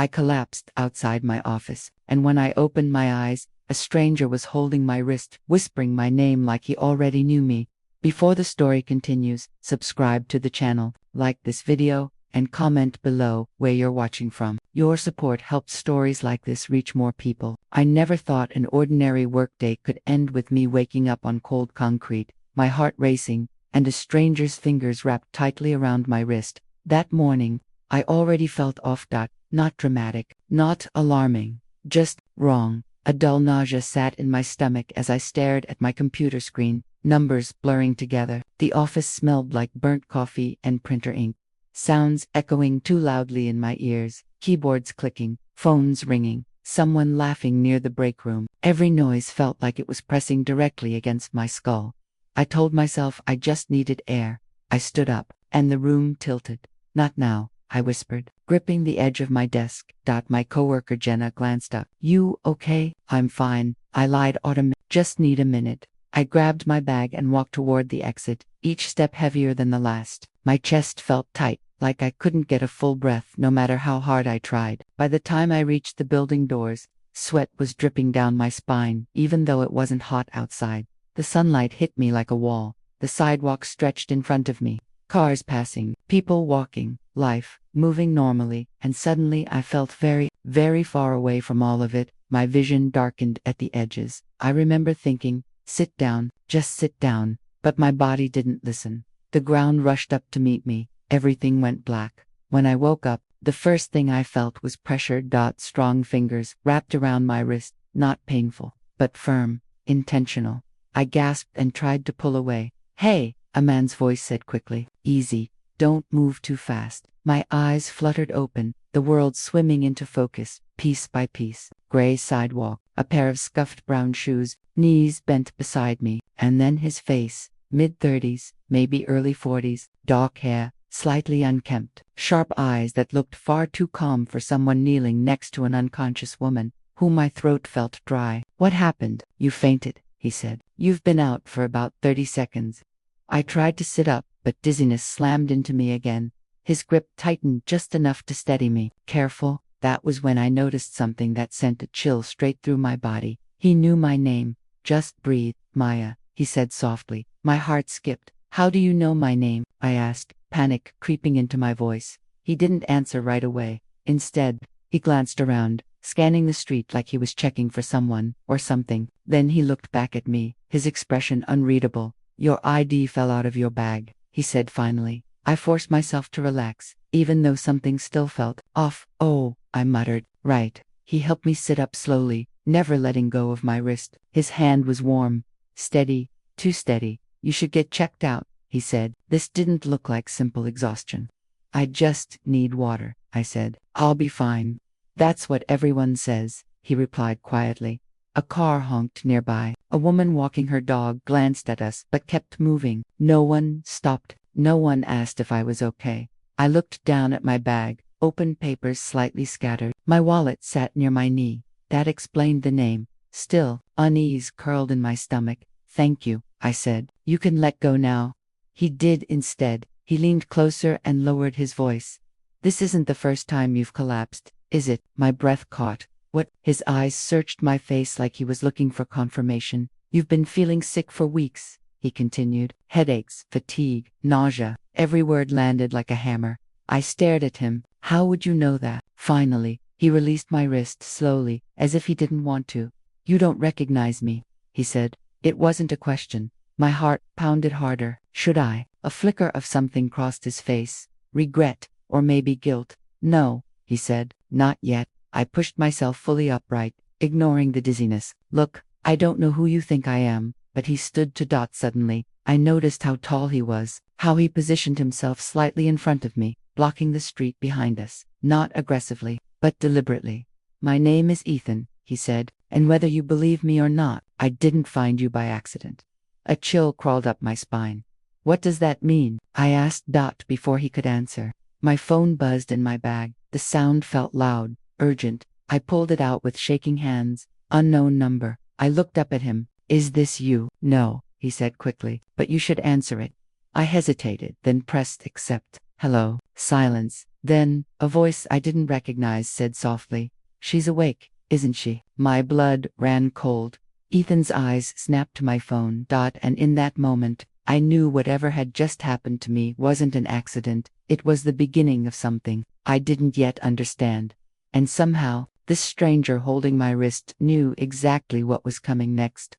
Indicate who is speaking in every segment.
Speaker 1: I collapsed outside my office, and when I opened my eyes, a stranger was holding my wrist, whispering my name like he already knew me. Before the story continues, subscribe to the channel, like this video, and comment below where you're watching from. Your support helps stories like this reach more people. I never thought an ordinary workday could end with me waking up on cold concrete, my heart racing, and a stranger's fingers wrapped tightly around my wrist. That morning, I already felt off. Not dramatic, not alarming, just wrong. A dull nausea sat in my stomach as I stared at my computer screen, numbers blurring together. The office smelled like burnt coffee and printer ink. Sounds echoing too loudly in my ears, keyboards clicking, phones ringing, someone laughing near the break room. Every noise felt like it was pressing directly against my skull. I told myself I just needed air. I stood up, and the room tilted. Not now, I whispered, gripping the edge of my desk. My coworker Jenna glanced up. You okay? I'm fine, I lied. Just need a minute. I grabbed my bag and walked toward the exit, each step heavier than the last. My chest felt tight, like I couldn't get a full breath no matter how hard I tried. By the time I reached the building doors, sweat was dripping down my spine, even though it wasn't hot outside. The sunlight hit me like a wall. The sidewalk stretched in front of me. Cars passing, people walking, life moving normally, and suddenly I felt very, very far away from all of it. My vision darkened at the edges. I remember thinking, sit down, just sit down, but my body didn't listen. The ground rushed up to meet me. Everything went black. When I woke up, the first thing I felt was pressure. Strong fingers wrapped around my wrist, not painful, but firm, intentional. I gasped and tried to pull away. Hey, a man's voice said quickly. Easy, don't move too fast. My eyes fluttered open, the world swimming into focus, piece by piece. Gray sidewalk, a pair of scuffed brown shoes, knees bent beside me, and then his face, mid-30s, maybe early 40s, dark hair, slightly unkempt, sharp eyes that looked far too calm for someone kneeling next to an unconscious woman, whom my throat felt dry. What happened? You fainted, he said. You've been out for about 30 seconds. I tried to sit up, but dizziness slammed into me again. His grip tightened just enough to steady me. Careful. That was when I noticed something that sent a chill straight through my body. He knew my name. Just breathe, Maya, he said softly. My heart skipped. How do you know my name? I asked, panic creeping into my voice. He didn't answer right away. Instead, he glanced around, scanning the street like he was checking for someone or something. Then he looked back at me, his expression unreadable. Your ID fell out of your bag, he said finally. I forced myself to relax, even though something still felt off. Oh, I muttered. Right. He helped me sit up slowly, never letting go of my wrist. His hand was warm, steady, too steady. You should get checked out, he said. This didn't look like simple exhaustion. I just need water, I said. I'll be fine. That's what everyone says, he replied quietly. A car honked nearby. A woman walking her dog glanced at us but kept moving. No one stopped. No one asked if I was okay. I looked down at my bag, open papers slightly scattered. My wallet sat near my knee. That explained the name. Still, unease curled in my stomach. Thank you, I said. You can let go now. He did instead. He leaned closer and lowered his voice. This isn't the first time you've collapsed, is it? My breath caught. What? His eyes searched my face like he was looking for confirmation. You've been feeling sick for weeks, he continued. Headaches, fatigue, nausea. Every word landed like a hammer. I stared at him. How would you know that? Finally, he released my wrist slowly, as if he didn't want to. You don't recognize me, he said. It wasn't a question. My heart pounded harder. Should I? A flicker of something crossed his face. Regret, or maybe guilt. No, he said. Not yet. I pushed myself fully upright, ignoring the dizziness. Look, I don't know who you think I am, but he stood to. Suddenly, I noticed how tall he was, how he positioned himself slightly in front of me, blocking the street behind us, not aggressively, but deliberately. My name is Ethan, he said, and whether you believe me or not, I didn't find you by accident. A chill crawled up my spine. What does that mean? I asked. Before he could answer, my phone buzzed in my bag. The sound felt loud, urgent. I pulled it out with shaking hands. Unknown number. I looked up at him. Is this you? No, he said quickly, but you should answer it. I hesitated, then pressed accept. Hello. Silence. Then, a voice I didn't recognize said softly, "She's awake, isn't she?" My blood ran cold. Ethan's eyes snapped to my phone. And in that moment, I knew whatever had just happened to me wasn't an accident, it was the beginning of something I didn't yet understand. And somehow, this stranger holding my wrist knew exactly what was coming next.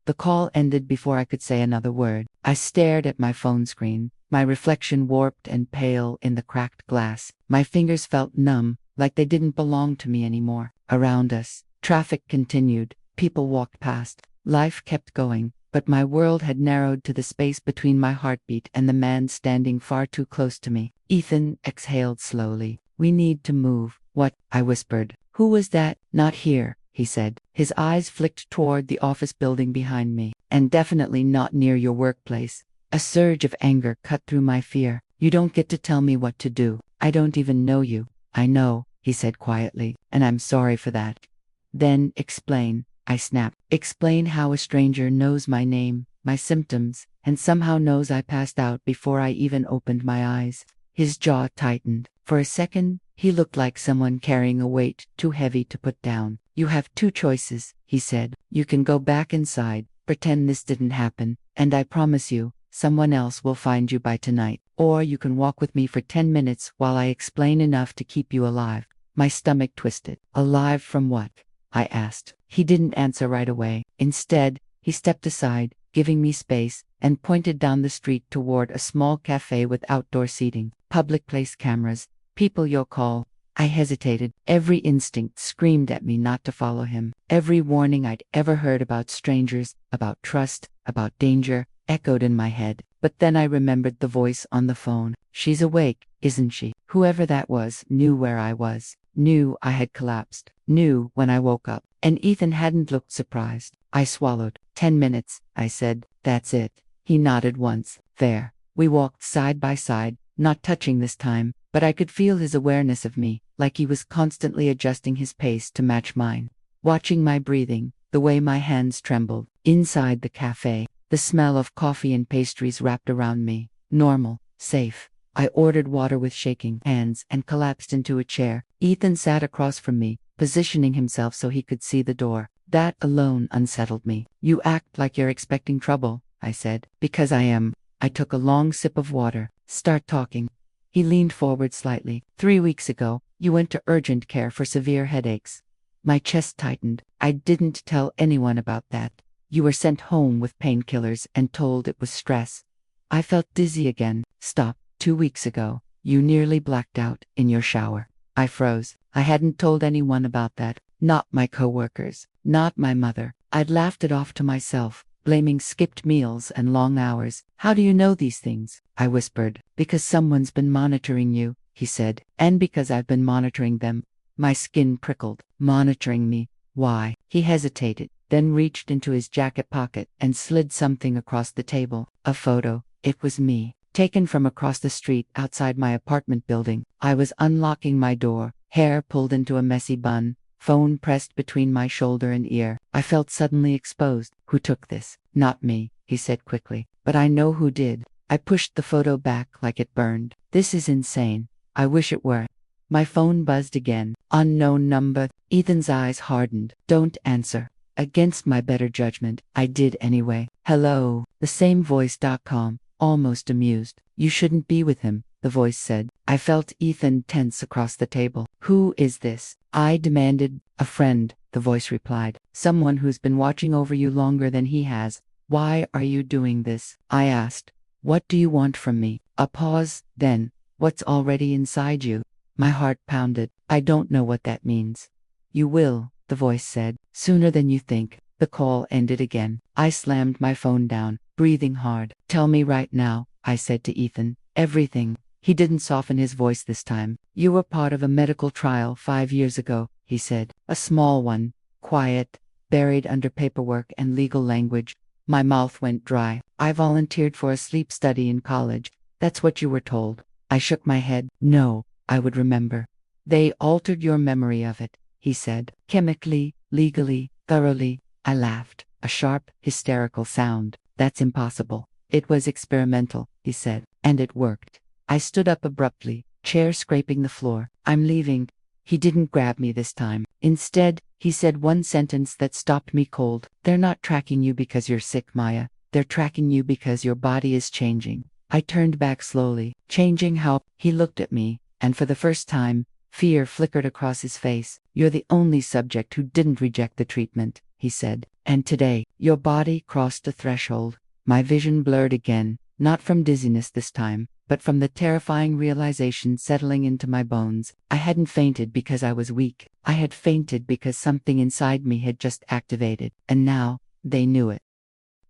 Speaker 1: The call ended before I could say another word. I stared at my phone screen, my reflection warped and pale in the cracked glass. My fingers felt numb, like they didn't belong to me anymore. Around us, traffic continued, people walked past, life kept going, but my world had narrowed to the space between my heartbeat and the man standing far too close to me. Ethan exhaled slowly. "We need to move." "What?" I whispered. "Who was that?" "Not here," he said. His eyes flicked toward the office building behind me. "And definitely not near your workplace." A surge of anger cut through my fear. "You don't get to tell me what to do. I don't even know you." "I know," he said quietly, "and I'm sorry for that." "Then explain," I snapped. "Explain how a stranger knows my name, my symptoms, and somehow knows I passed out before I even opened my eyes." His jaw tightened. For a second, he looked like someone carrying a weight too heavy to put down. "You have two choices," he said. "You can go back inside, pretend this didn't happen, and I promise you, someone else will find you by tonight. Or you can walk with me for 10 minutes while I explain enough to keep you alive." My stomach twisted. "Alive from what?" I asked. He didn't answer right away. Instead, he stepped aside, giving me space, and pointed down the street toward a small cafe with outdoor seating, public place cameras, people you'll call. I hesitated. Every instinct screamed at me not to follow him. Every warning I'd ever heard about strangers, about trust, about danger, echoed in my head. But then I remembered the voice on the phone. "She's awake, isn't she?" Whoever that was knew where I was, knew I had collapsed, knew when I woke up. And Ethan hadn't looked surprised. I swallowed. 10 minutes, I said. "That's it." He nodded once. "There." We walked side by side, not touching this time, but I could feel his awareness of me, like he was constantly adjusting his pace to match mine. Watching my breathing, the way my hands trembled. Inside the cafe, the smell of coffee and pastries wrapped around me. Normal, safe. I ordered water with shaking hands and collapsed into a chair. Ethan sat across from me, positioning himself so he could see the door. That alone unsettled me. "You act like you're expecting trouble," I said. "Because I am." I took a long sip of water. "Start talking." He leaned forward slightly. 3 weeks ago, you went to urgent care for severe headaches." My chest tightened. "I didn't tell anyone about that." "You were sent home with painkillers and told it was stress." I felt dizzy again. "Stop. 2 weeks ago, you nearly blacked out in your shower." I froze. I hadn't told anyone about that. Not my coworkers. Not my mother. I'd laughed it off to myself, blaming skipped meals and long hours. "How do you know these things?" I whispered. "Because someone's been monitoring you," he said. "And because I've been monitoring them." My skin prickled. "Monitoring me? Why?" He hesitated, then reached into his jacket pocket and slid something across the table. A photo. It was me, taken from across the street outside my apartment building. I was unlocking my door, hair pulled into a messy bun, phone pressed between my shoulder and ear. I felt suddenly exposed. "Who took this?" "Not me," he said quickly. "But I know who did." I pushed the photo back like it burned. "This is insane. I wish it were." My phone buzzed again. Unknown number. Ethan's eyes hardened. "Don't answer." Against my better judgment, I did anyway. "Hello." The same voice.com, almost amused. "You shouldn't be with him," the voice said. I felt Ethan tense across the table. "Who is this?" I demanded. "A friend," the voice replied. "Someone who's been watching over you longer than he has." "Why are you doing this?" I asked. "What do you want from me?" A pause, then, "What's already inside you?" My heart pounded. "I don't know what that means." "You will," the voice said, "sooner than you think." The call ended again. I slammed my phone down, breathing hard. "Tell me right now," I said to Ethan. "Everything." He didn't soften his voice this time. "You were part of a medical trial 5 years ago," he said. "A small one, quiet, buried under paperwork and legal language." My mouth went dry. "I volunteered for a sleep study in college. That's what you were told." I shook my head. "No, I would remember." "They altered your memory of it," he said. "Chemically, legally, thoroughly." I laughed. A sharp, hysterical sound. "That's impossible." "It was experimental," he said. "And it worked." I stood up abruptly, chair scraping the floor. I'm leaving. He didn't grab me this time. Instead, he said one sentence that stopped me cold. They're not tracking you because you're sick, Maya. They're tracking you because your body is changing. I turned back slowly. Changing how? He looked at me, and for the first time, fear flickered across his face. You're the only subject who didn't reject the treatment, he said. And today, your body crossed a threshold. My vision blurred again, not from dizziness this time, but from the terrifying realization settling into my bones. I hadn't fainted because I was weak. I had fainted because something inside me had just activated, and now, they knew it.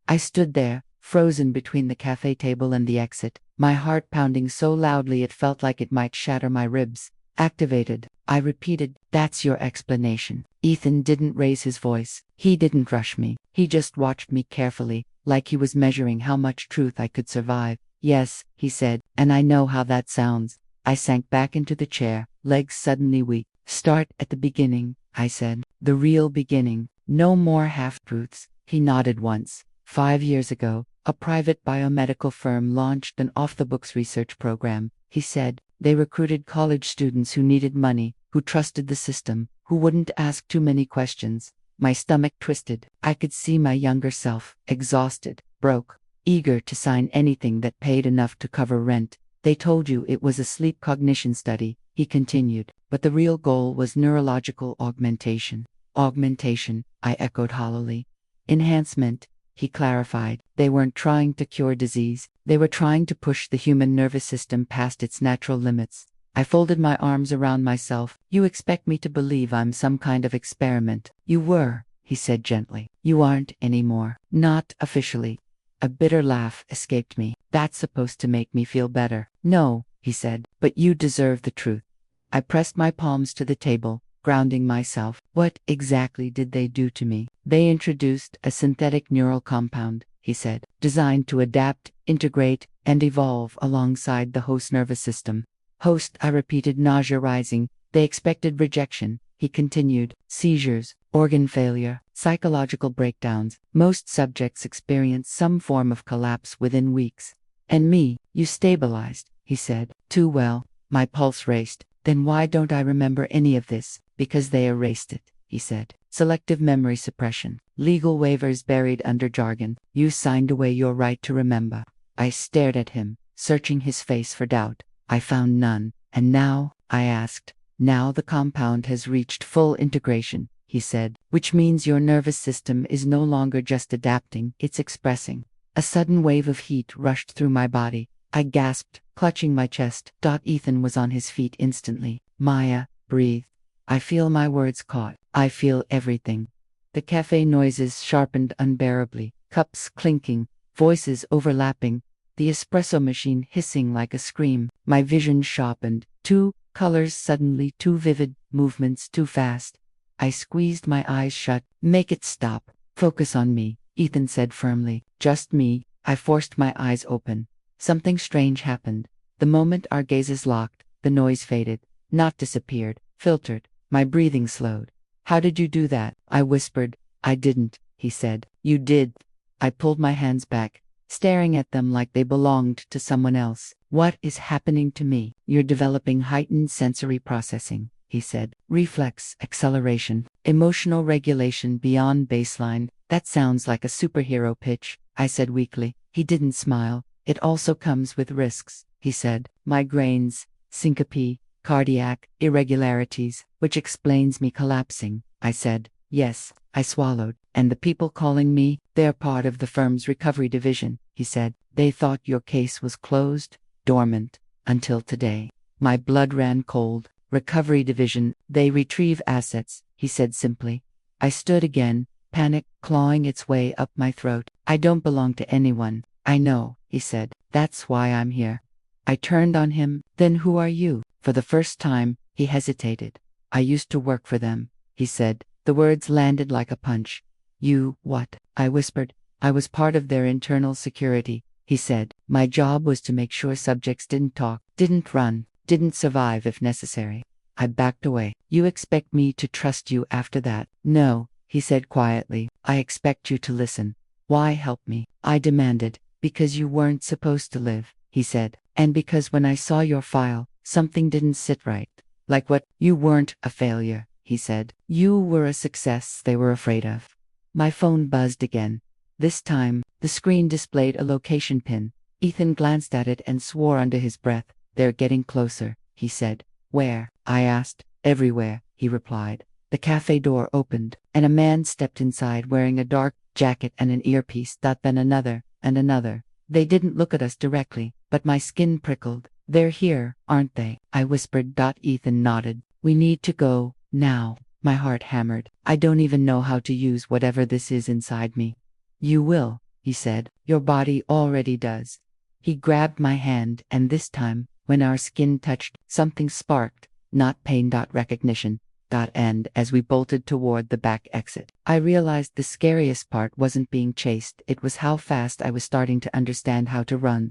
Speaker 1: I stood there, frozen between the cafe table and the exit, my heart pounding so loudly it felt like it might shatter my ribs. Activated, I repeated, that's your explanation. Ethan didn't raise his voice. He didn't rush me. He just watched me carefully, like he was measuring how much truth I could survive. Yes, he said, and I know how that sounds. I sank back into the chair, legs suddenly weak. Start at the beginning, I said. The real beginning. No more half-truths. He nodded once. 5 years ago, a private biomedical firm launched an off-the-books research program, he said. They recruited college students who needed money, who trusted the system, who wouldn't ask too many questions. My stomach twisted. I could see my younger self, exhausted, broke, eager to sign anything that paid enough to cover rent. They told you it was a sleep cognition study, he continued, but the real goal was neurological augmentation. Augmentation, I echoed hollowly. Enhancement, he clarified. They weren't trying to cure disease. They were trying to push the human nervous system past its natural limits. I folded my arms around myself. You expect me to believe I'm some kind of experiment. You were, he said gently. You aren't anymore. Not officially. A bitter laugh escaped me. That's supposed to make me feel better. No, he said, but you deserve the truth. I pressed my palms to the table, grounding myself. What exactly did they do to me? They introduced a synthetic neural compound, he said, designed to adapt, integrate, and evolve alongside the host nervous system. Host, I repeated, nausea rising. They expected rejection, he continued. Seizures, organ failure, psychological breakdowns. Most subjects experience some form of collapse within weeks. And me, you stabilized, he said. Too well. My pulse raced. Then why don't I remember any of this? Because they erased it, he said. Selective memory suppression. Legal waivers buried under jargon. You signed away your right to remember. I stared at him, searching his face for doubt. I found none. And now, I asked. Now the compound has reached full integration, he said, which means your nervous system is no longer just adapting, it's expressing. A sudden wave of heat rushed through my body. I gasped, clutching my chest. Ethan was on his feet instantly. Maya, breathe. I feel my words caught. I feel everything. The cafe noises sharpened unbearably, cups clinking, voices overlapping, the espresso machine hissing like a scream. My vision sharpened. Two colors suddenly too vivid, movements too fast. I squeezed my eyes shut. Make it stop. Focus on me, Ethan said firmly. Just me. I forced my eyes open. Something strange happened. The moment our gazes locked, the noise faded, not disappeared, filtered. My breathing slowed. How did you do that? I whispered. I didn't, he said. You did. I pulled my hands back, staring at them like they belonged to someone else. What is happening to me? You're developing heightened sensory processing, he said. Reflex acceleration, emotional regulation beyond baseline. That sounds like a superhero pitch, I said weakly. He didn't smile. It also comes with risks, he said. Migraines, syncope, cardiac irregularities, which explains me collapsing, I said. Yes, I swallowed. And the people calling me, they're part of the firm's recovery division, he said. They thought your case was closed, dormant, until today. My blood ran cold. Recovery division, they retrieve assets, he said simply. I stood again, panic clawing its way up my throat. I don't belong to anyone. I know, he said. That's why I'm here. I turned on him. Then who are you? For the first time, he hesitated. I used to work for them, he said. The words landed like a punch. You, what? I whispered. I was part of their internal security, he said. My job was to make sure subjects didn't talk, didn't run, didn't survive if necessary. I backed away. You expect me to trust you after that? No, he said quietly. I expect you to listen. Why help me? I demanded. Because you weren't supposed to live, he said. And because when I saw your file, Something didn't sit right. Like what? You weren't a failure, he said. You were a success they were afraid of. My phone buzzed again. This time, the screen displayed a location pin. Ethan glanced at it and swore under his breath. They're getting closer, he said. Where? I asked. Everywhere, he replied. The cafe door opened, and a man stepped inside wearing a dark jacket and an earpiece. Then another, and another. They didn't look at us directly, but my skin prickled. They're here, aren't they? I whispered. Ethan nodded. We need to go, now. My heart hammered. I don't even know how to use whatever this is inside me. You will, he said. Your body already does. He grabbed my hand, and this time, when our skin touched, something sparked. Not pain. Recognition. And as we bolted toward the back exit, I realized the scariest part wasn't being chased, it was how fast I was starting to understand how to run.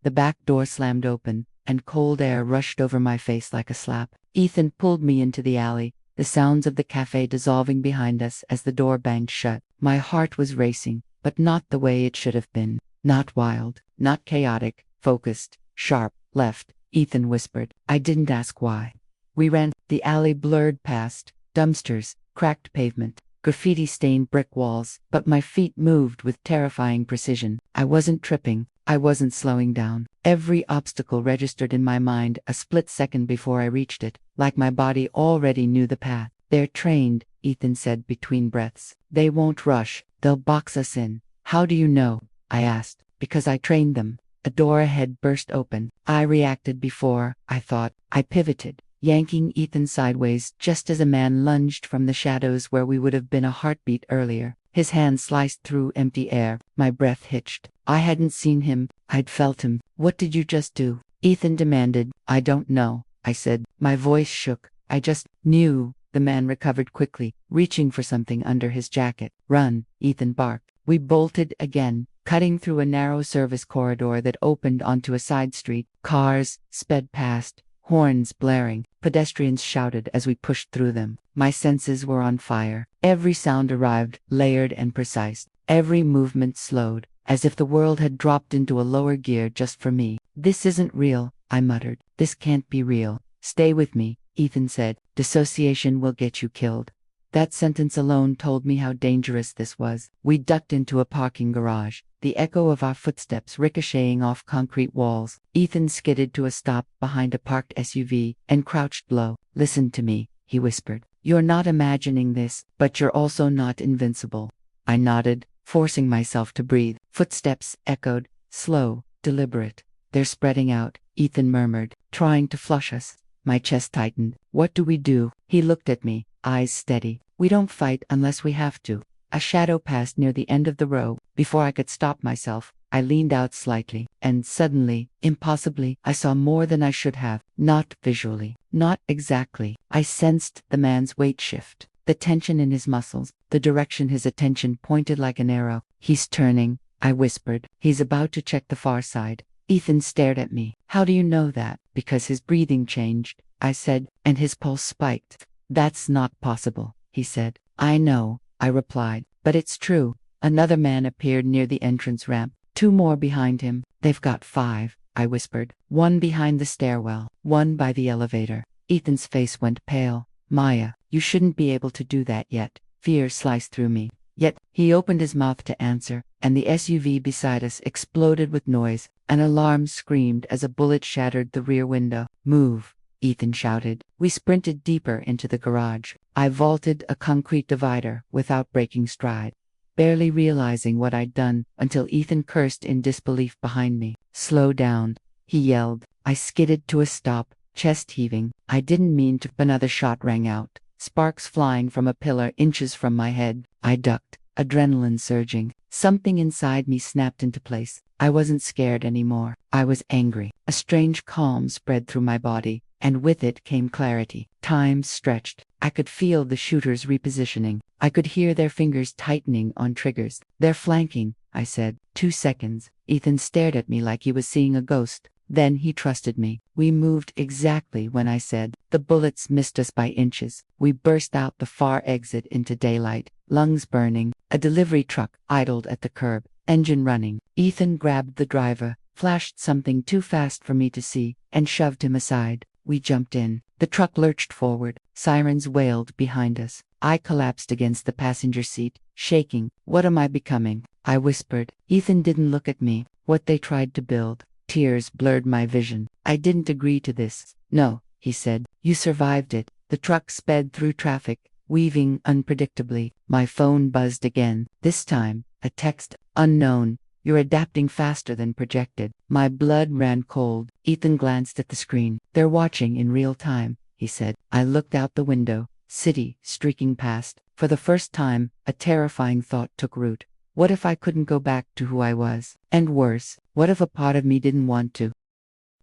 Speaker 1: The back door slammed open, and cold air rushed over my face like a slap. Ethan pulled me into the alley, the sounds of the cafe dissolving behind us as the door banged shut. My heart was racing, but not the way it should have been. Not wild, not chaotic, focused, sharp. Left, Ethan whispered. I didn't ask why. We ran. The alley blurred past, dumpsters, cracked pavement, graffiti-stained brick walls, but my feet moved with terrifying precision. I wasn't tripping, I wasn't slowing down. Every obstacle registered in my mind a split second before I reached it, like my body already knew the path. They're trained, Ethan said between breaths. They won't rush, they'll box us in. How do you know? I asked. Because I trained them. A door ahead burst open. I reacted before I thought. I pivoted, yanking Ethan sideways just as a man lunged from the shadows where we would have been a heartbeat earlier. His hand sliced through empty air. My breath hitched. I hadn't seen him, I'd felt him. What did you just do? Ethan demanded. I don't know, I said. My voice shook. I just knew. The man recovered quickly, reaching for something under his jacket. Run, Ethan barked. We bolted again, cutting through a narrow service corridor that opened onto a side street. Cars sped past, horns blaring. Pedestrians shouted as we pushed through them. My senses were on fire. Every sound arrived, layered and precise. Every movement slowed, as if the world had dropped into a lower gear just for me. This isn't real, I muttered. This can't be real. Stay with me, Ethan said. Dissociation will get you killed. That sentence alone told me how dangerous this was. We ducked into a parking garage, the echo of our footsteps ricocheting off concrete walls. Ethan skidded to a stop behind a parked SUV and crouched low. Listen to me, he whispered. You're not imagining this, but you're also not invincible. I nodded, forcing myself to breathe. Footsteps echoed, slow, deliberate. They're spreading out, Ethan murmured, trying to flush us. My chest tightened. What do we do? He looked at me, eyes steady. We don't fight unless we have to. A shadow passed near the end of the row. Before I could stop myself, I leaned out slightly, and suddenly, impossibly, I saw more than I should have. Not visually, not exactly. I sensed the man's weight shift, the tension in his muscles, the direction his attention pointed like an arrow. He's turning, I whispered. He's about to check the far side. Ethan stared at me. How do you know that? Because his breathing changed, I said, and his pulse spiked. That's not possible, he said. I know, I replied, but it's true. Another man appeared near the entrance ramp. 2 more behind him. They've got 5, I whispered. 1 behind the stairwell, 1 by the elevator. Ethan's face went pale. Maya, you shouldn't be able to do that yet. Fear sliced through me. Yet, he opened his mouth to answer, and the SUV beside us exploded with noise. An alarm screamed as a bullet shattered the rear window. Move, Ethan shouted. We sprinted deeper into the garage. I vaulted a concrete divider without breaking stride, barely realizing what I'd done until Ethan cursed in disbelief behind me. Slow down, he yelled. I skidded to a stop, chest heaving. I didn't mean to. Another shot rang out, sparks flying from a pillar inches from my head. I ducked, adrenaline surging. Something inside me snapped into place. I wasn't scared anymore. I was angry. A strange calm spread through my body, and with it came clarity. Time stretched. I could feel the shooters repositioning. I could hear their fingers tightening on triggers. They're flanking, I said. 2 seconds. Ethan stared at me like he was seeing a ghost. Then he trusted me. We moved exactly when I said. The bullets missed us by inches. We burst out the far exit into daylight, lungs burning. A delivery truck idled at the curb, engine running. Ethan grabbed the driver, flashed something too fast for me to see, and shoved him aside. We jumped in. The truck lurched forward. Sirens wailed behind us. I collapsed against the passenger seat, shaking. What am I becoming? I whispered. Ethan didn't look at me. What they tried to build. Tears blurred my vision. I didn't agree to this. No, he said. You survived it. The truck sped through traffic, weaving unpredictably. My phone buzzed again. This time, a text. Unknown. You're adapting faster than projected. My blood ran cold. Ethan glanced at the screen. They're watching in real time, he said. I looked out the window. City streaking past. For the first time, a terrifying thought took root. What if I couldn't go back to who I was? And worse, what if a part of me didn't want to?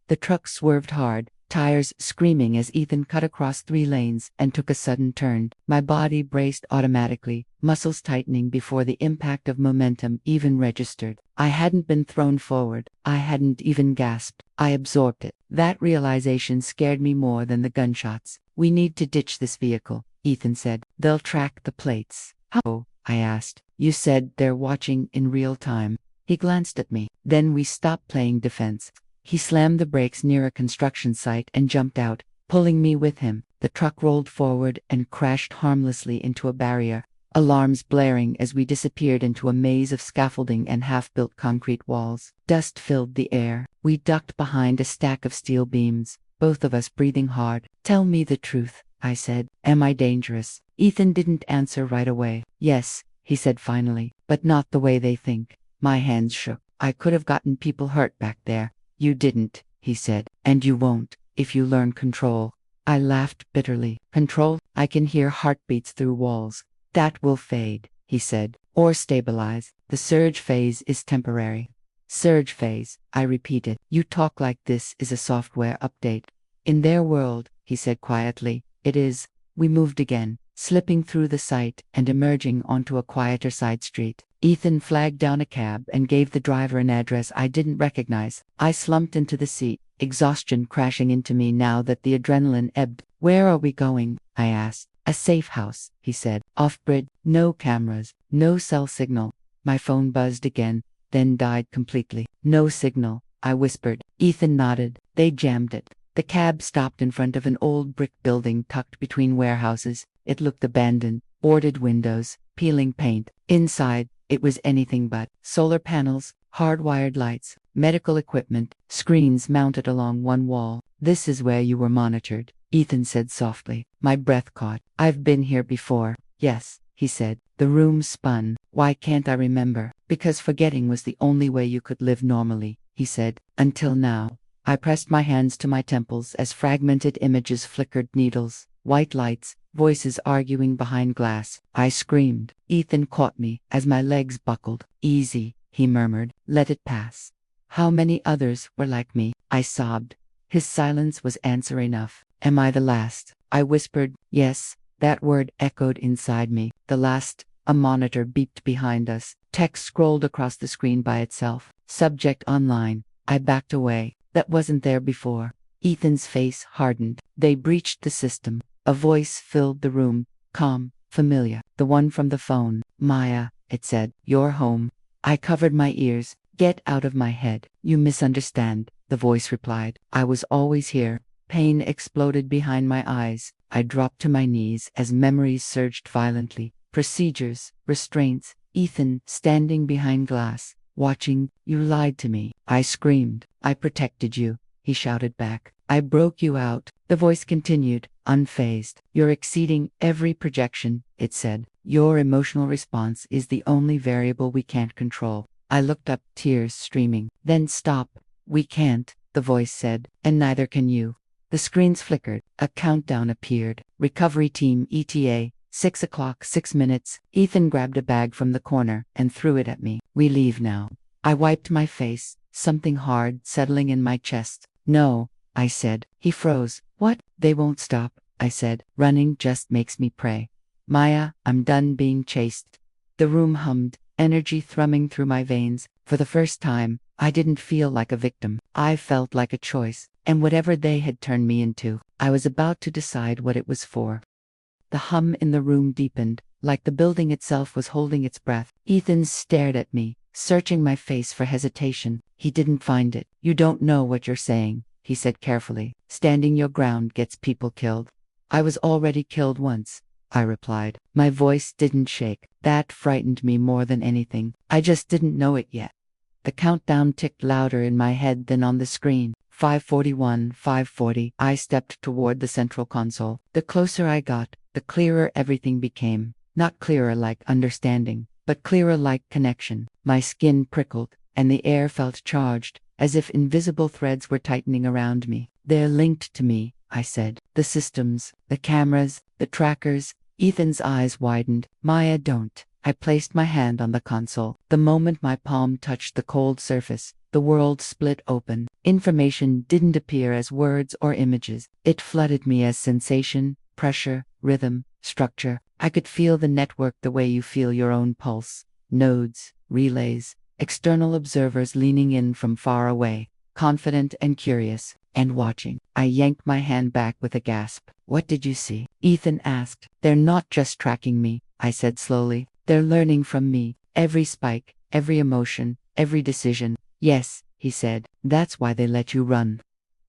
Speaker 1: The truck swerved hard, tires screaming as Ethan cut across 3 lanes and took a sudden turn. My body braced automatically, muscles tightening before the impact of momentum even registered. I hadn't been thrown forward. I hadn't even gasped. I absorbed it. That realization scared me more than the gunshots. We need to ditch this vehicle, Ethan said. They'll track the plates. How? I asked. You said they're watching in real time. He glanced at me. Then we stopped playing defense. He slammed the brakes near a construction site and jumped out, pulling me with him. The truck rolled forward and crashed harmlessly into a barrier, alarms blaring as we disappeared into a maze of scaffolding and half-built concrete walls. Dust filled the air. We ducked behind a stack of steel beams, both of us breathing hard. Tell me the truth, I said. Am I dangerous? Ethan didn't answer right away. Yes, he said finally, but not the way they think. My hands shook. I could have gotten people hurt back there. You didn't, he said, and you won't, if you learn control. I laughed bitterly. Control? I can hear heartbeats through walls. That will fade, he said, or stabilize. The surge phase is temporary. Surge phase, I repeated. You talk like this is a software update. In their world, he said quietly, it is. We moved again, slipping through the site and emerging onto a quieter side street. Ethan flagged down a cab and gave the driver an address I didn't recognize. I slumped into the seat, exhaustion crashing into me now that the adrenaline ebbed. Where are we going? I asked. A safe house, he said. Off-grid, no cameras, no cell signal. My phone buzzed again, then died completely. No signal, I whispered. Ethan nodded. They jammed it. The cab stopped in front of an old brick building tucked between warehouses. It looked abandoned. Boarded windows, peeling paint. Inside, it was anything but. Solar panels, hardwired lights, medical equipment, screens mounted along one wall. This is where you were monitored, Ethan said softly. My breath caught. I've been here before. Yes, he said. The room spun. Why can't I remember? Because forgetting was the only way you could live normally, he said. Until now. I pressed my hands to my temples as fragmented images flickered needles, white lights, voices arguing behind glass. I screamed. Ethan caught me as my legs buckled. Easy, he murmured. Let it pass. How many others were like me? I sobbed. His silence was answer enough. Am I the last? I whispered. Yes. That word echoed inside me. The last. A monitor beeped behind us. Text scrolled across the screen by itself. Subject online. I backed away. That wasn't there before. Ethan's face hardened. They breached the system. A voice filled the room, calm, familiar. The one from the phone. Maya, it said. You're home. I covered my ears. Get out of my head. You misunderstand, the voice replied. I was always here. Pain exploded behind my eyes. I dropped to my knees as memories surged violently. Procedures, restraints, Ethan standing behind glass, watching. You lied to me. I screamed. I protected you, he shouted back. I broke you out. The voice continued, unfazed. You're exceeding every projection, it said. Your emotional response is the only variable we can't control. I looked up, tears streaming. Then stop. We can't, the voice said, and neither can you. The screens flickered. A countdown appeared. Recovery team ETA, 6 o'clock, 6 minutes. Ethan grabbed a bag from the corner and threw it at me. We leave now. I wiped my face, something hard settling in my chest. No, I said. He froze. What? They won't stop, I said. Running just makes me pray. Maya, I'm done being chased. The room hummed, energy thrumming through my veins. For the first time, I didn't feel like a victim. I felt like a choice, and whatever they had turned me into, I was about to decide what it was for. The hum in the room deepened, like the building itself was holding its breath. Ethan stared at me, searching my face for hesitation. He didn't find it. You don't know what you're saying, he said carefully. Standing your ground gets people killed. I was already killed once, I replied. My voice didn't shake. That frightened me more than anything. I just didn't know it yet. The countdown ticked louder in my head than on the screen. 5:41, 5:40. I stepped toward the central console. The closer I got, the clearer everything became. Not clearer like understanding, but clearer like connection. My skin prickled, and the air felt charged, as if invisible threads were tightening around me. They're linked to me, I said. The systems, the cameras, the trackers. Ethan's eyes widened. Maya, don't. I placed my hand on the console. The moment my palm touched the cold surface, the world split open. Information didn't appear as words or images. It flooded me as sensation, pressure, rhythm, structure. I could feel the network the way you feel your own pulse. Nodes, relays, external observers leaning in from far away, confident and curious, and watching. I yanked my hand back with a gasp. What did you see? Ethan asked. They're not just tracking me, I said slowly. They're learning from me. Every spike, every emotion, every decision. Yes, he said. That's why they let you run.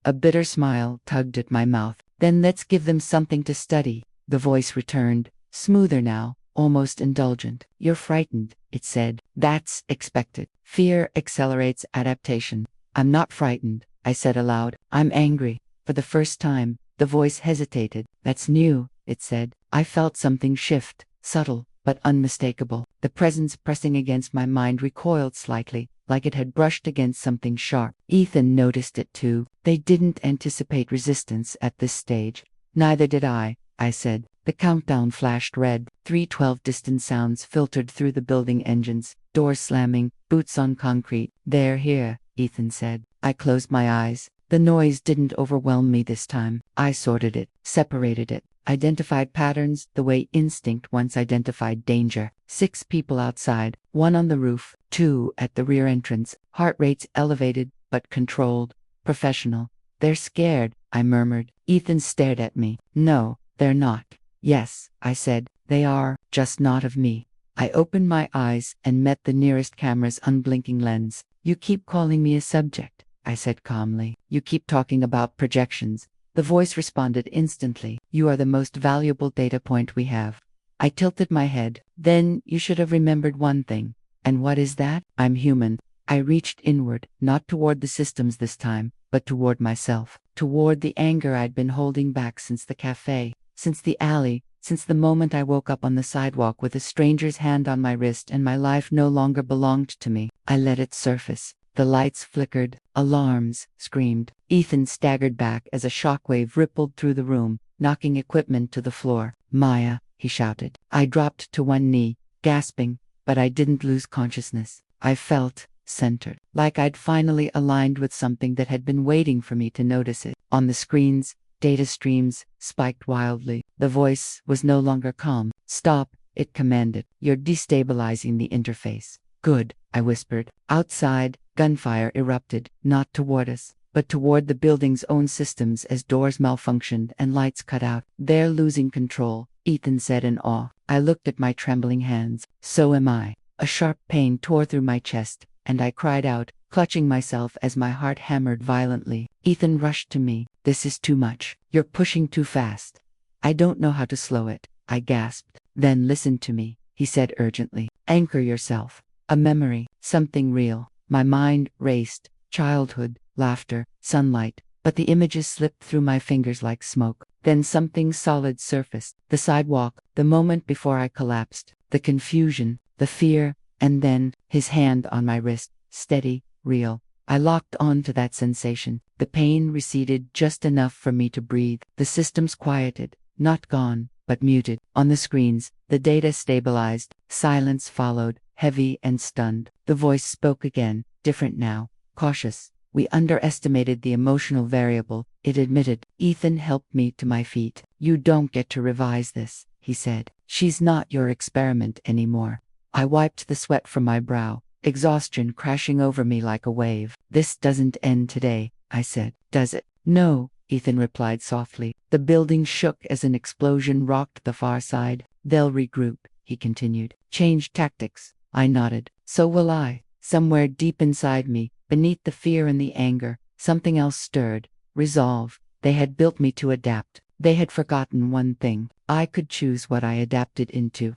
Speaker 1: A bitter smile tugged at my mouth. Then let's give them something to study. The voice returned, smoother now, almost indulgent. You're frightened, it said. That's expected. Fear accelerates adaptation. I'm not frightened, I said aloud. I'm angry. For the first time, the voice hesitated. That's new, it said. I felt something shift, subtle, but unmistakable. The presence pressing against my mind recoiled slightly, like it had brushed against something sharp. Ethan noticed it too. They didn't anticipate resistance at this stage. Neither did I said. The countdown flashed red. 3:12 distant sounds filtered through the building engines. Doors slamming, boots on concrete. They're here, Ethan said. I closed my eyes. The noise didn't overwhelm me this time. I sorted it, separated it, identified patterns the way instinct once identified danger. 6 people outside, 1 on the roof, 2 at the rear entrance, heart rates elevated but controlled, professional. They're scared, I murmured. Ethan stared at me. No, they're not. Yes, I said, they are, just not of me. I opened my eyes and met the nearest camera's unblinking lens. You keep calling me a subject, I said calmly. You keep talking about projections. The voice responded instantly. You are the most valuable data point we have. I tilted my head. Then you should have remembered one thing. And what is that? I'm human. I reached inward, not toward the systems this time, but toward myself, toward the anger I'd been holding back since the cafe, since the alley, since the moment I woke up on the sidewalk with a stranger's hand on my wrist and my life no longer belonged to me. I let it surface. The lights flickered, alarms screamed. Ethan staggered back as a shockwave rippled through the room, knocking equipment to the floor. Maya, he shouted. I dropped to one knee, gasping, but I didn't lose consciousness. I felt centered, like I'd finally aligned with something that had been waiting for me to notice it. On the screens, data streams spiked wildly. The voice was no longer calm. Stop, it commanded. You're destabilizing the interface. Good, I whispered. Outside, gunfire erupted, not toward us, but toward the building's own systems as doors malfunctioned and lights cut out. They're losing control, Ethan said in awe. I looked at my trembling hands. So am I. A sharp pain tore through my chest, and I cried out, clutching myself as my heart hammered violently. Ethan rushed to me. This is too much. You're pushing too fast. I don't know how to slow it, I gasped. Then listen to me, he said urgently. Anchor yourself. A memory, something real. My mind raced. Childhood, laughter, sunlight. But the images slipped through my fingers like smoke. Then something solid surfaced. The sidewalk, the moment before I collapsed. The confusion, the fear, and then his hand on my wrist. Steady, real. I locked on to that sensation. The pain receded just enough for me to breathe. The systems quieted, not gone, but muted. On the screens, the data stabilized. Silence followed, heavy and stunned. The voice spoke again, different now, cautious. We underestimated the emotional variable, it admitted. Ethan helped me to my feet. You don't get to revise this, he said. She's not your experiment anymore. I wiped the sweat from my brow, exhaustion crashing over me like a wave. This doesn't end today, I said. Does it? No, Ethan replied softly. The building shook as an explosion rocked the far side. They'll regroup, he continued. Change tactics. I nodded. So will I. somewhere deep inside me, beneath the fear and the anger, something else stirred. Resolve. They had built me to adapt. They had forgotten one thing. I could choose what I adapted into.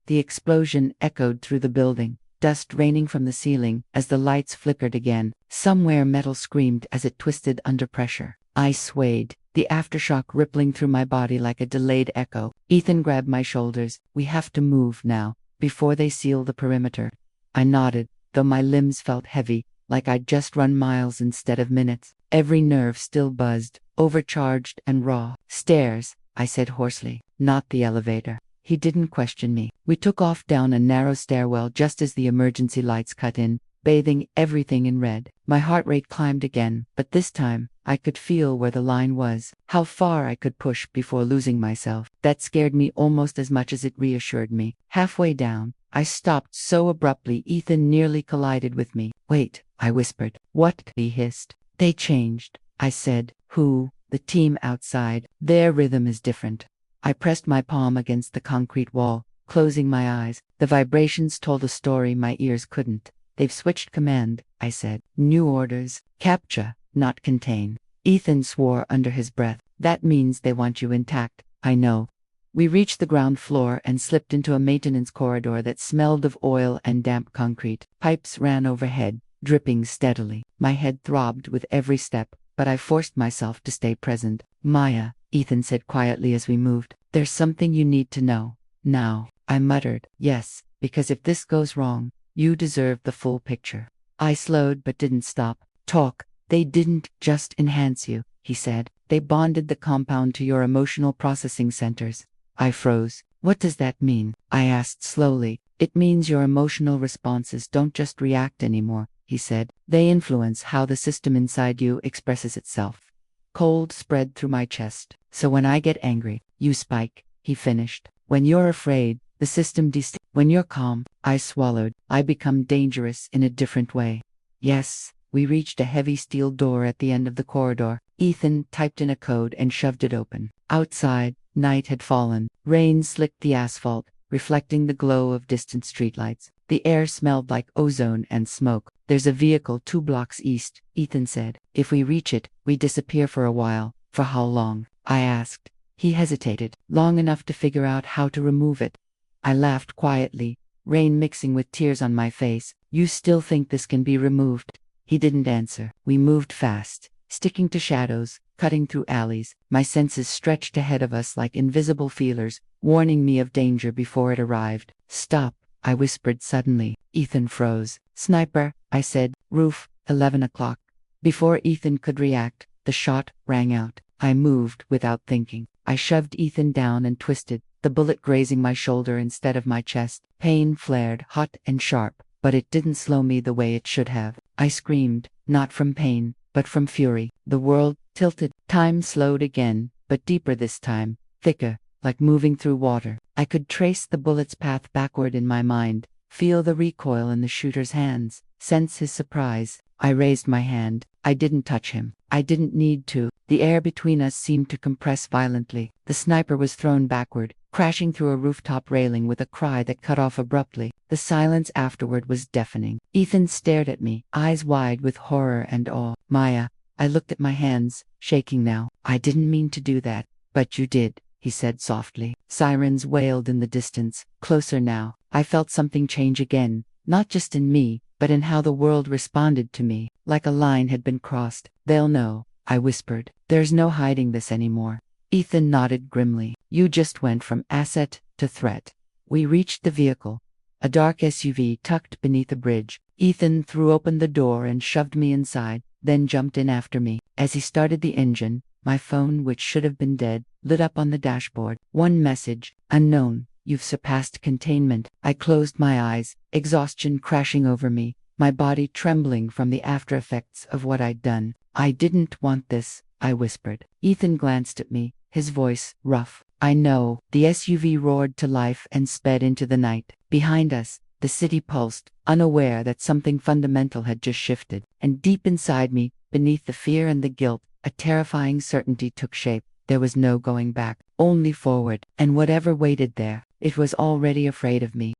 Speaker 1: The explosion echoed through the building, dust raining from the ceiling as the lights flickered again. Somewhere metal screamed as it twisted under pressure. I swayed, the aftershock rippling through my body like a delayed echo. Ethan grabbed my shoulders. We have to move now, before they seal the perimeter. I nodded, though my limbs felt heavy, like I'd just run miles instead of minutes. Every nerve still buzzed, overcharged and raw. Stairs, I said hoarsely, not the elevator. He didn't question me. We took off down a narrow stairwell just as the emergency lights cut in, bathing everything in red. My heart rate climbed again, but this time, I could feel where the line was, how far I could push before losing myself. That scared me almost as much as it reassured me. Halfway down, I stopped so abruptly Ethan nearly collided with me. Wait, I whispered. What? He hissed. They changed, I said. Who? The team outside. Their rhythm is different. I pressed my palm against the concrete wall, closing my eyes. The vibrations told a story my ears couldn't. They've switched command, I said. New orders. Capture, not contain. Ethan swore under his breath. That means they want you intact. I know. We reached the ground floor and slipped into a maintenance corridor that smelled of oil and damp concrete. Pipes ran overhead, dripping steadily. My head throbbed with every step, but I forced myself to stay present. Maya, Ethan said quietly as we moved, there's something you need to know. Now, I muttered, yes, because if this goes wrong, you deserve the full picture. I slowed but didn't stop. Talk. They didn't just enhance you, he said. They bonded the compound to your emotional processing centers. I froze. What does that mean? I asked slowly. It means your emotional responses don't just react anymore, he said. They influence how the system inside you expresses itself. Cold spread through my chest. So when I get angry, you spike, he finished. When you're afraid, the system When you're calm, I swallowed. I become dangerous in a different way. Yes. We reached a heavy steel door at the end of the corridor. Ethan typed in a code and shoved it open. Outside, night had fallen. Rain slicked the asphalt, reflecting the glow of distant streetlights. The air smelled like ozone and smoke. There's a vehicle 2 blocks east, Ethan said. If we reach it, we disappear for a while. For how long? I asked. He hesitated. Long enough to figure out how to remove it. I laughed quietly, rain mixing with tears on my face. You still think this can be removed? He didn't answer. We moved fast, sticking to shadows, cutting through alleys. My senses stretched ahead of us like invisible feelers, warning me of danger before it arrived. Stop, I whispered suddenly. Ethan froze. Sniper, I said. Roof, 11 o'clock. Before Ethan could react, the shot rang out. I moved without thinking. I shoved Ethan down and twisted, the bullet grazing my shoulder instead of my chest. Pain flared, hot and sharp, but it didn't slow me the way it should have. I screamed, not from pain, but from fury. The world tilted. Time slowed again, but deeper this time, thicker, like moving through water. I could trace the bullet's path backward in my mind, feel the recoil in the shooter's hands, sense his surprise. I raised my hand. I didn't touch him. I didn't need to. The air between us seemed to compress violently. The sniper was thrown backward, crashing through a rooftop railing with a cry that cut off abruptly. The silence afterward was deafening. Ethan stared at me, eyes wide with horror and awe. Maya, I looked at my hands, shaking now. I didn't mean to do that, but you did, he said softly. Sirens wailed in the distance, closer now. I felt something change again, not just in me, but in how the world responded to me, like a line had been crossed. They'll know, I whispered. There's no hiding this anymore. Ethan nodded grimly. You just went from asset to threat. We reached the vehicle, a dark SUV tucked beneath a bridge. Ethan threw open the door and shoved me inside, then jumped in after me. As he started the engine, my phone, which should have been dead, lit up on the dashboard. One message, unknown. You've surpassed containment. I closed my eyes, exhaustion crashing over me, my body trembling from the after effects of what I'd done. I didn't want this, I whispered. Ethan glanced at me, his voice rough. I know. The SUV roared to life and sped into the night. Behind us, the city pulsed, unaware that something fundamental had just shifted. And deep inside me, beneath the fear and the guilt, a terrifying certainty took shape. There was no going back, only forward. And whatever waited there, it was already afraid of me.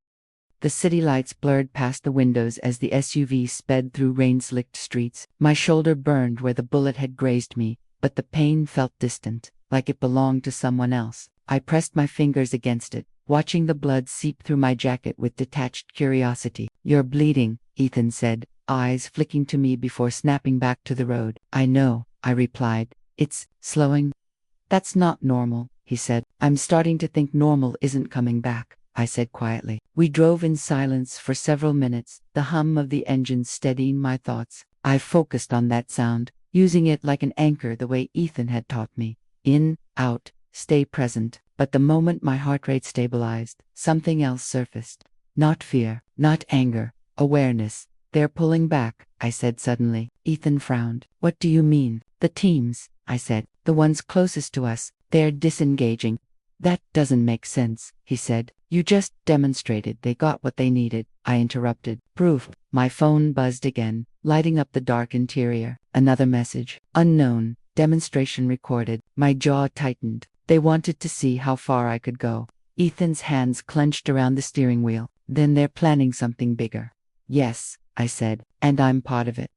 Speaker 1: The city lights blurred past the windows as the SUV sped through rain-slicked streets. My shoulder burned where the bullet had grazed me, but the pain felt distant, like it belonged to someone else. I pressed my fingers against it, watching the blood seep through my jacket with detached curiosity. "You're bleeding," Ethan said, eyes flicking to me before snapping back to the road. "I know," I replied. "It's slowing." "That's not normal," he said. "I'm starting to think normal isn't coming back," I said quietly. We drove in silence for several minutes, the hum of the engine steadying my thoughts. I focused on that sound, using it like an anchor the way Ethan had taught me. In, out, stay present. But the moment my heart rate stabilized, something else surfaced. Not fear, not anger, awareness. "They're pulling back," I said suddenly. Ethan frowned. "What do you mean?" "The teams," I said. "The ones closest to us. They're disengaging." "That doesn't make sense," he said. "You just demonstrated they got what they needed," I interrupted. "Proof." My phone buzzed again, lighting up the dark interior. Another message. "Unknown. Demonstration recorded." My jaw tightened. They wanted to see how far I could go. Ethan's hands clenched around the steering wheel. "Then they're planning something bigger." "Yes," I said, "and I'm part of it."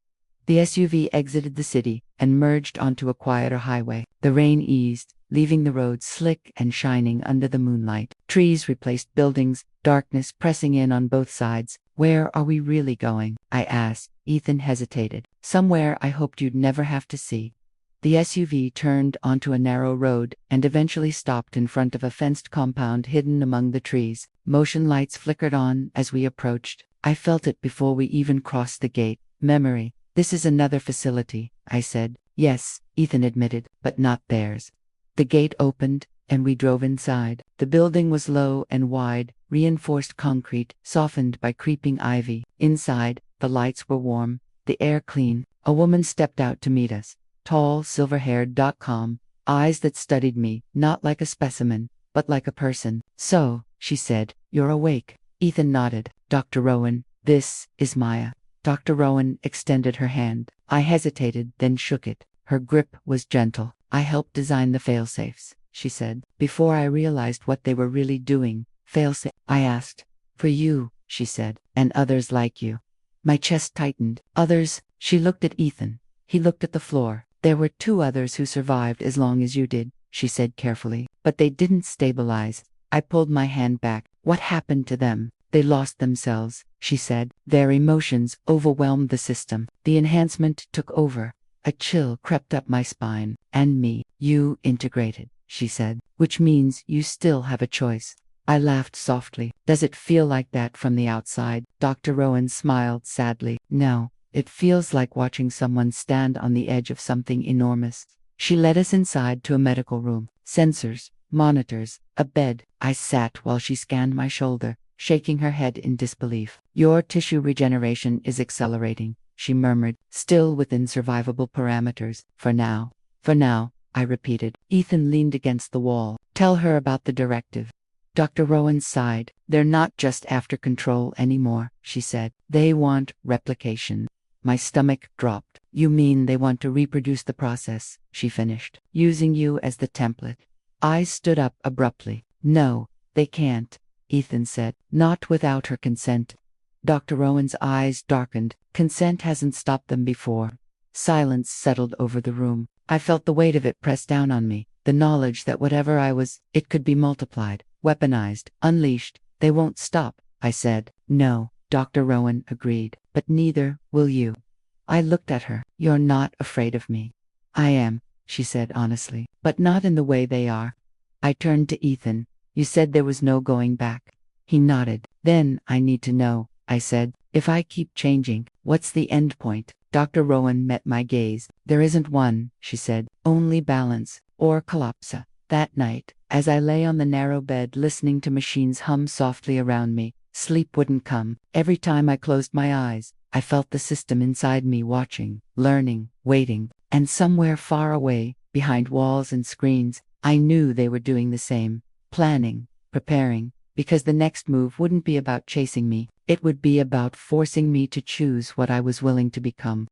Speaker 1: The SUV exited the city and merged onto a quieter highway. The rain eased, leaving the road slick and shining under the moonlight. Trees replaced buildings, darkness pressing in on both sides. "Where are we really going?" I asked. Ethan hesitated. "Somewhere I hoped you'd never have to see." The SUV turned onto a narrow road and eventually stopped in front of a fenced compound hidden among the trees. Motion lights flickered on as we approached. I felt it before we even crossed the gate. Memory. "This is another facility," I said. "Yes," Ethan admitted, "but not theirs." The gate opened, and we drove inside. The building was low and wide, reinforced concrete, softened by creeping ivy. Inside, the lights were warm, the air clean. A woman stepped out to meet us. Tall, silver-haired, calm, eyes that studied me, not like a specimen, but like a person. "So," she said, "you're awake." Ethan nodded. "Dr. Rowan, this is Maya." Dr. Rowan extended her hand. I hesitated, then shook it. Her grip was gentle. "I helped design the failsafes," she said. "Before I realized what they were really doing." "Failsafe?" I asked. "For you," she said, "and others like you." My chest tightened. "Others?" She looked at Ethan. He looked at the floor. "There were 2 others who survived as long as you did," she said carefully. "But they didn't stabilize." I pulled my hand back. "What happened to them?" "They lost themselves," she said. "Their emotions overwhelmed the system. The enhancement took over." A chill crept up my spine. "And me. You integrated," she said. "Which means you still have a choice." I laughed softly. "Does it feel like that from the outside?" Dr. Rowan smiled sadly. "No. It feels like watching someone stand on the edge of something enormous." She led us inside to a medical room. Sensors, monitors, a bed. I sat while she scanned my shoulder, shaking her head in disbelief. "Your tissue regeneration is accelerating," she murmured, "still within survivable parameters. For now." "For now," I repeated. Ethan leaned against the wall. "Tell her about the directive." Dr. Rowan sighed. "They're not just after control anymore," she said. "They want replication." My stomach dropped. "You mean they want to reproduce the process," she finished, "using you as the template." I stood up abruptly. "No, they can't," Ethan said. "Not without her consent." Dr. Rowan's eyes darkened. "Consent hasn't stopped them before." Silence settled over the room. I felt the weight of it press down on me, the knowledge that whatever I was, it could be multiplied, weaponized, unleashed. "They won't stop," I said. "No," Dr. Rowan agreed, "but neither will you." I looked at her. "You're not afraid of me." "I am," she said honestly, "but not in the way they are." I turned to Ethan. "You said there was no going back." He nodded. "Then I need to know," I said. "If I keep changing, what's the end point?" Dr. Rowan met my gaze. "There isn't one," she said. "Only balance, or collapse." That night, as I lay on the narrow bed listening to machines hum softly around me, sleep wouldn't come. Every time I closed my eyes, I felt the system inside me watching, learning, waiting. And somewhere far away, behind walls and screens, I knew they were doing the same. Planning, preparing, because the next move wouldn't be about chasing me. It would be about forcing me to choose what I was willing to become.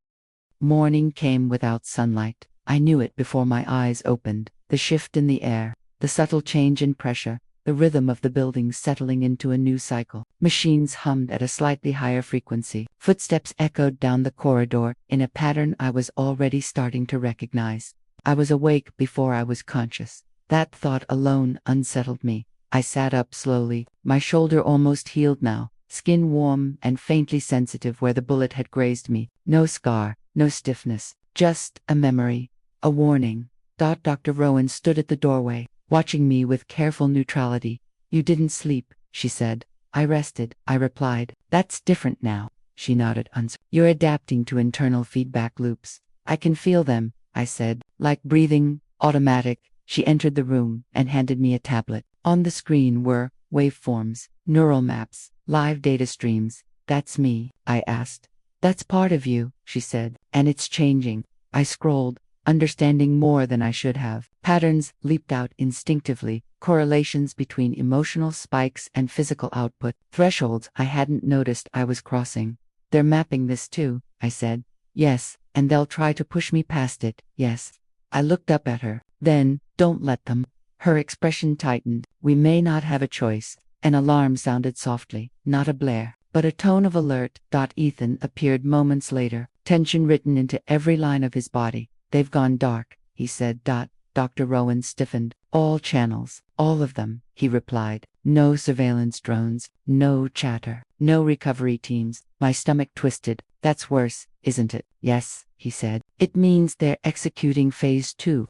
Speaker 1: Morning came without sunlight. I knew it before my eyes opened. The shift in the air, the subtle change in pressure, the rhythm of the building settling into a new cycle. Machines hummed at a slightly higher frequency. Footsteps echoed down the corridor in a pattern I was already starting to recognize. I was awake before I was conscious. That thought alone unsettled me. I sat up slowly, my shoulder almost healed now, skin warm and faintly sensitive where the bullet had grazed me. No scar, no stiffness, just a memory, a warning. Dr. Rowan stood at the doorway, watching me with careful neutrality. "You didn't sleep," she said. "I rested," I replied. "That's different now," she nodded. "You're adapting to internal feedback loops." "I can feel them," I said, "like breathing, automatic." She entered the room and handed me a tablet. On the screen were waveforms, neural maps, live data streams. "That's me," I asked. "That's part of you," she said, "and it's changing." I scrolled, understanding more than I should have. Patterns leaped out instinctively, correlations between emotional spikes and physical output, thresholds I hadn't noticed I was crossing. "They're mapping this too," I said. "Yes, and they'll try to push me past it, yes." I looked up at her. "Then, don't let them." Her expression tightened. "We may not have a choice." An alarm sounded softly, not a blare, but a tone of alert. Ethan appeared moments later, tension written into every line of his body. "They've gone dark," he said. Dr. Rowan stiffened. "All channels, all of them," he replied. "No surveillance drones, no chatter, no recovery teams." My stomach twisted. "That's worse, isn't it?" "Yes," he said. "It means they're executing phase 2.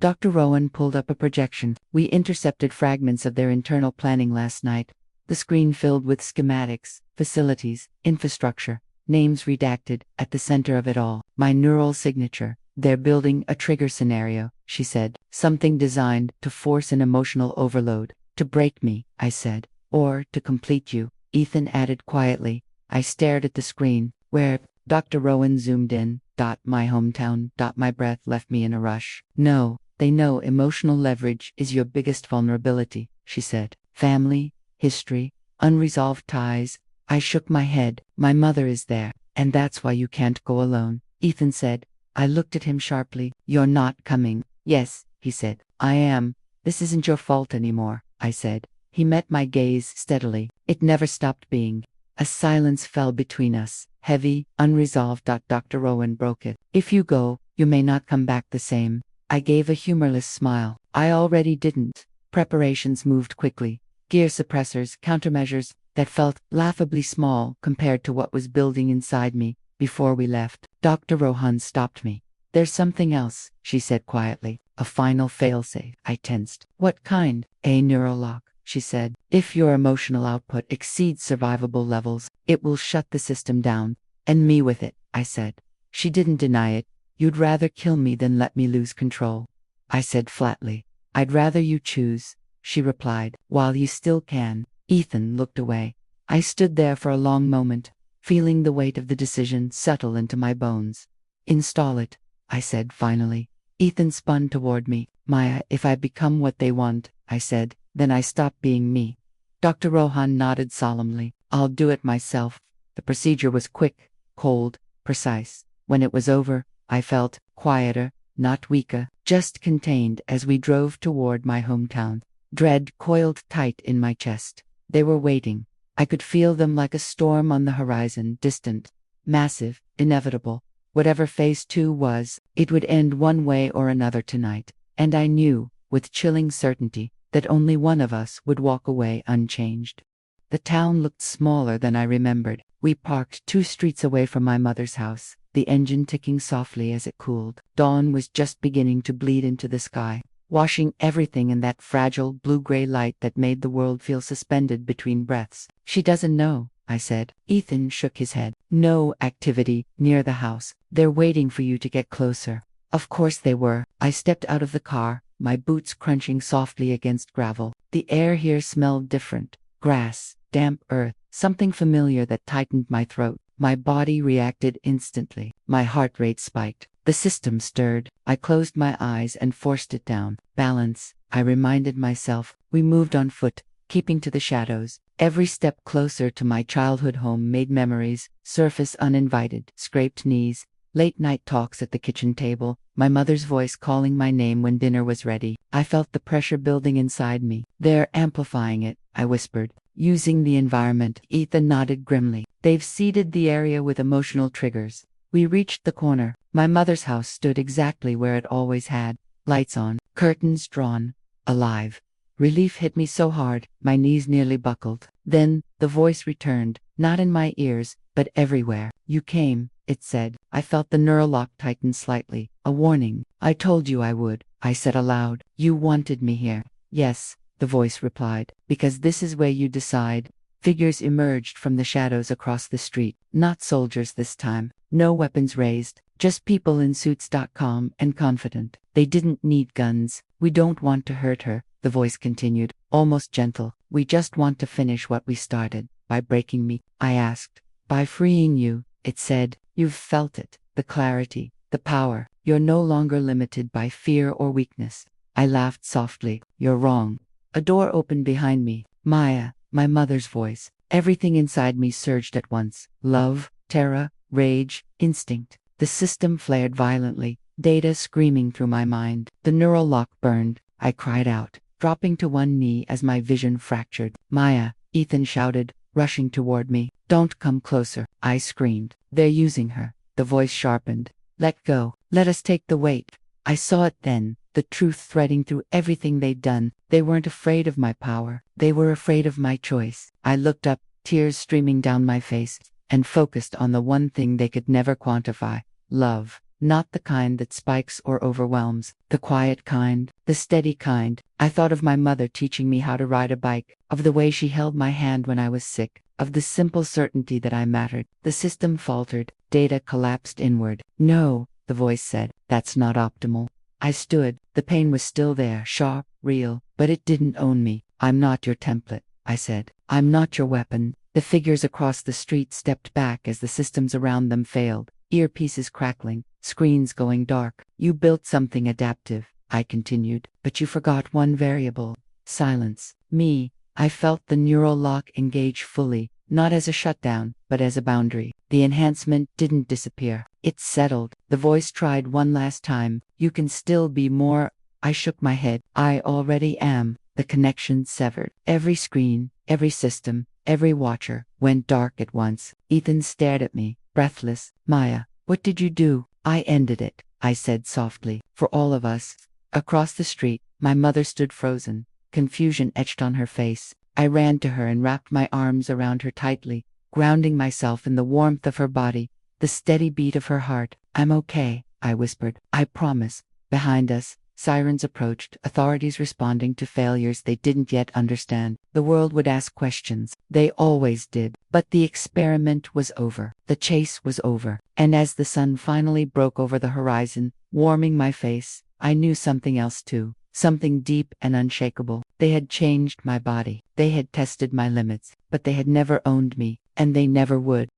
Speaker 1: Dr. Rowan pulled up a projection. "We intercepted fragments of their internal planning last night. The screen filled with schematics, facilities, infrastructure, names redacted. At the center of it all, my neural signature. They're building a trigger scenario," she said. "Something designed to force an emotional overload. To break me," I said. "Or to complete you," Ethan added quietly. I stared at the screen. "Where?" Dr. Rowan zoomed in. "My hometown." My breath left me in a rush. "No, they know emotional leverage is your biggest vulnerability," she said. "Family, history, unresolved ties." I shook my head. "My mother is there, and that's why you can't go alone," Ethan said. I looked at him sharply. "You're not coming." "Yes," he said. "I am. This isn't your fault anymore," I said. He met my gaze steadily. It never stopped being. A silence fell between us, heavy, unresolved. Dr. Rowan broke it. "If you go, you may not come back the same." I gave a humorless smile. I already didn't. Preparations moved quickly. Gear suppressors, countermeasures that felt laughably small compared to what was building inside me. Before we left, Dr. Rohan stopped me. "There's something else," she said quietly. "A final failsafe." I tensed. "What kind?" "A neural lock," she said. "If your emotional output exceeds survivable levels, it will shut the system down. And me with it," I said. She didn't deny it. "You'd rather kill me than let me lose control," I said flatly. "I'd rather you choose," she replied. "While you still can." Ethan looked away. I stood there for a long moment, feeling the weight of the decision settle into my bones. "Install it," I said finally. Ethan spun toward me. "Maya, if I become what they want," I said, "then I stop being me." Dr. Rohan nodded solemnly. "I'll do it myself." The procedure was quick, cold, precise. When it was over, I felt quieter, not weaker, just contained as we drove toward my hometown. Dread coiled tight in my chest. They were waiting. I could feel them like a storm on the horizon, distant, massive, inevitable. Whatever phase 2 was, it would end one way or another tonight. And I knew, with chilling certainty, that only one of us would walk away unchanged. The town looked smaller than I remembered. We parked 2 streets away from my mother's house, the engine ticking softly as it cooled. Dawn was just beginning to bleed into the sky, washing everything in that fragile blue-gray light that made the world feel suspended between breaths. "She doesn't know," I said. Ethan shook his head. "No activity near the house. They're waiting for you to get closer." Of course they were. I stepped out of the car, my boots crunching softly against gravel. The air here smelled different. Grass, damp earth, something familiar that tightened my throat. My body reacted instantly. My heart rate spiked. The system stirred. I closed my eyes and forced it down. Balance, I reminded myself. We moved on foot, keeping to the shadows. Every step closer to my childhood home made memories, surface uninvited, scraped knees, late night talks at the kitchen table, my mother's voice calling my name when dinner was ready. I felt the pressure building inside me. "They're amplifying it," I whispered. "Using the environment." Ethan nodded grimly. "They've seeded the area with emotional triggers." We reached the corner. My mother's house stood exactly where it always had. Lights on, curtains drawn, alive. Relief hit me so hard, my knees nearly buckled. Then, the voice returned, not in my ears, but everywhere. "You came," it said. I felt the neural lock tighten slightly. A warning. "I told you I would," I said aloud. "You wanted me here." "Yes," the voice replied, "because this is where you decide." Figures emerged from the shadows across the street. Not soldiers this time. No weapons raised. Just people in suits. Calm and confident. They didn't need guns. "We don't want to hurt her," the voice continued, almost gentle. "We just want to finish what we started." "By breaking me?" I asked. "By freeing you," it said. "You've felt it. The clarity. The power. You're no longer limited by fear or weakness." I laughed softly. "You're wrong." A door opened behind me. "Maya," my mother's voice. Everything inside me surged at once. Love, terror, rage, instinct. The system flared violently, data screaming through my mind. The neural lock burned. I cried out, dropping to one knee as my vision fractured. "Maya," Ethan shouted, rushing toward me. "Don't come closer," I screamed. "They're using her." The voice sharpened. "Let go. Let us take the weight." I saw it then, the truth threading through everything they'd done. They weren't afraid of my power. They were afraid of my choice. I looked up, tears streaming down my face, and focused on the one thing they could never quantify. Love. Not the kind that spikes or overwhelms. The quiet kind. The steady kind. I thought of my mother teaching me how to ride a bike, of the way she held my hand when I was sick, of the simple certainty that I mattered. The system faltered. Data collapsed inward. "No," the voice said. "That's not optimal." I stood. The pain was still there, sharp, real, but it didn't own me. "I'm not your template," I said. "I'm not your weapon." The figures across the street stepped back as the systems around them failed. Earpieces crackling, screens going dark. "You built something adaptive," I continued, "but you forgot one variable. Silence." Me. I felt the neural lock engage fully, not as a shutdown, but as a boundary. The enhancement didn't disappear. It settled. The voice tried one last time. "You can still be more." I shook my head. "I already am." The connection severed. Every screen, every system, every watcher went dark at once. Ethan stared at me, breathless. "Maya, what did you do?" "I ended it," I said softly. "For all of us." Across the street, my mother stood frozen, confusion etched on her face. I ran to her and wrapped my arms around her tightly, grounding myself in the warmth of her body, the steady beat of her heart. "I'm okay," I whispered. "I promise." Behind us, sirens approached, authorities responding to failures they didn't yet understand. The world would ask questions. They always did. But the experiment was over. The chase was over. And as the sun finally broke over the horizon, warming my face, I knew something else too. Something deep and unshakable. They had changed my body. They had tested my limits. But they had never owned me. And they never would.